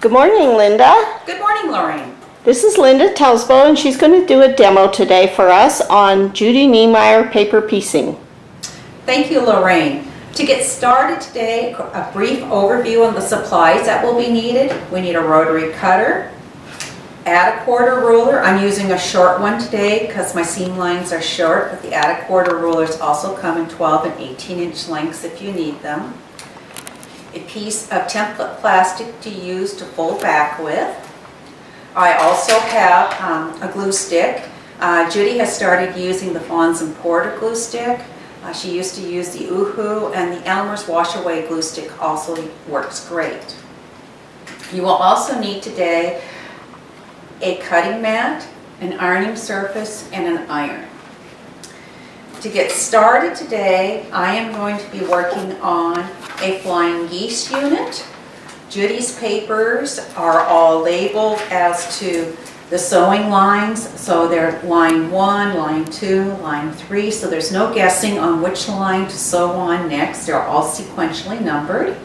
Good morning, Linda. Good morning, Lorraine. This is Linda Telsbo, and she's going to do a demo today for us on Judy Niemeyer paper piecing. Thank you, Lorraine. To get started today, a brief overview on the supplies that will be needed. We need a rotary cutter, add a quarter ruler. I'm using a short one today because my seam lines are short, but the add a quarter rulers also come in 12 and 18-inch lengths if you need them. A piece of template plastic to use to fold back with. I also have a glue stick. Judy has started using the Fons and Porter glue stick. She used to use the Uhu, and the Elmer's wash away glue stick also works great. You will also need today a cutting mat, an ironing surface, and an iron. To get started today, I am going to be working on a flying geese unit. Judy's papers are all labeled as to the sewing lines, so they're line 1, line 2, line 3, so there's no guessing on which line to sew on next. They're all sequentially numbered.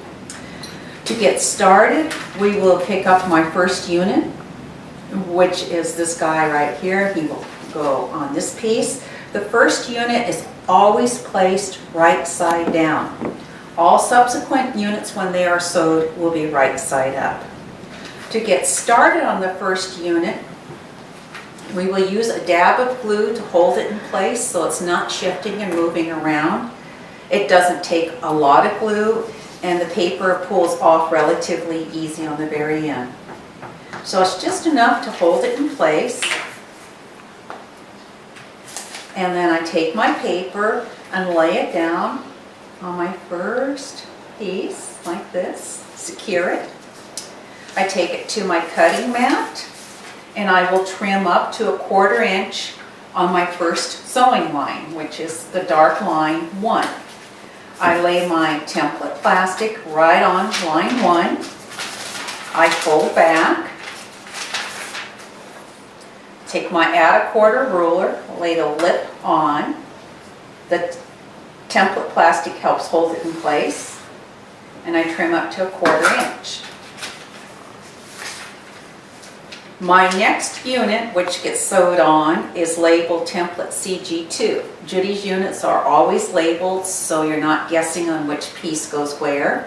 To get started, we will pick up my first unit, which is this guy right here. He will go on this piece. The first unit is always placed right side down. All subsequent units, when they are sewed, will be right side up. To get started on the first unit, we will use a dab of glue to hold it in place so it's not shifting and moving around. It doesn't take a lot of glue, and the paper pulls off relatively easy on the very end. So it's just enough to hold it in place. And then I take my paper and lay it down on my first piece like this, secure it. I take it to my cutting mat and I will trim up to 1/4 inch on my first sewing line, which is the dark line 1. I lay my template plastic right on line 1. I fold back, take my add a quarter ruler, lay the lip on. The template plastic helps hold it in place, and I trim up to 1/4 inch. My next unit, which gets sewed on, is labeled template CG2. Judy's units are always labeled, so you're not guessing on which piece goes where.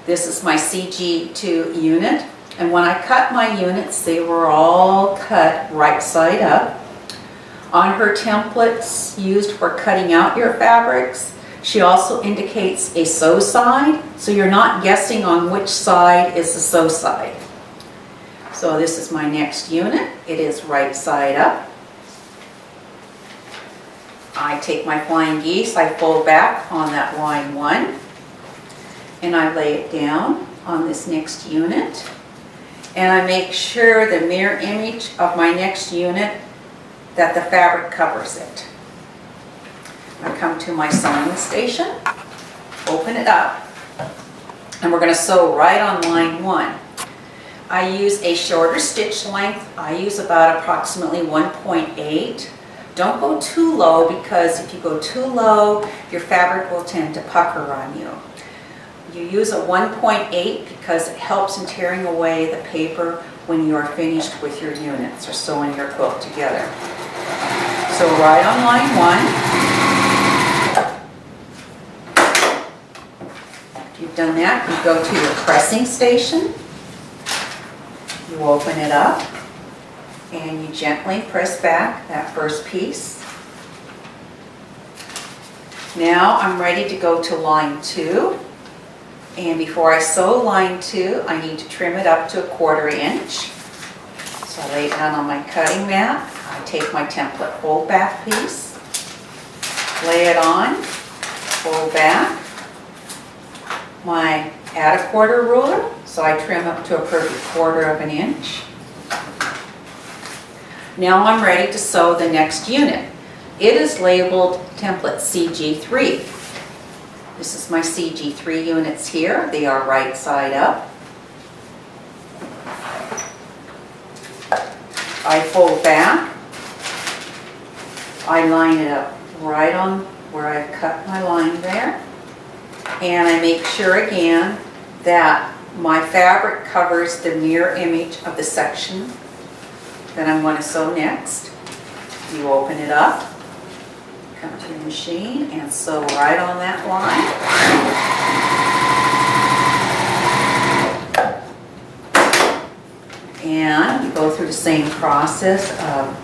This is my CG2 unit, and when I cut my units, they were all cut right side up. On her templates used for cutting out your fabrics, she also indicates a sew side, so you're not guessing on which side is the sew side. So this is my next unit. It is right side up. I take my flying geese, I fold back on that line 1, and I lay it down on this next unit. And I make sure the mirror image of my next unit that the fabric covers it. I come to my sewing station, open it up, and we're going to sew right on line 1. I use a shorter stitch length. I use about approximately 1.8. Don't go too low, because if you go too low, your fabric will tend to pucker on you. You use a 1.8 because it helps in tearing away the paper when you are finished with your units or sewing your quilt together. So right on line 1. After you've done that, you go to your pressing station. You open it up and you gently press back that first piece. Now I'm ready to go to line 2. And before I sew line 2, I need to trim it up to 1/4 inch. So I lay it down on my cutting mat. I take my template fold back piece, lay it on, fold back, my add a quarter ruler, so I trim up to a perfect 1/4 inch. Now I'm ready to sew the next unit. It is labeled template CG3. This is my CG3 units here. They are right side up. I fold back. I line it up right on where I've cut my line there. And I make sure again that my fabric covers the mirror image of the section that I'm going to sew next. You open it up, come to your machine and sew right on that line. And you go through the same process of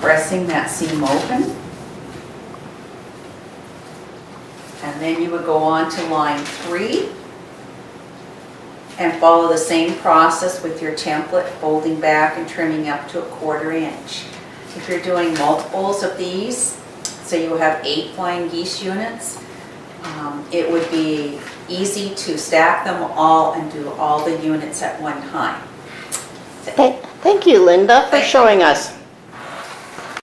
pressing that seam open. And then you would go on to line 3 and follow the same process with your template, folding back and trimming up to 1/4 inch. If you're doing multiples of these, say you have 8 flying geese units, it would be easy to stack them all and do all the units at one time. Thank you, Linda, for Thank you. showing us.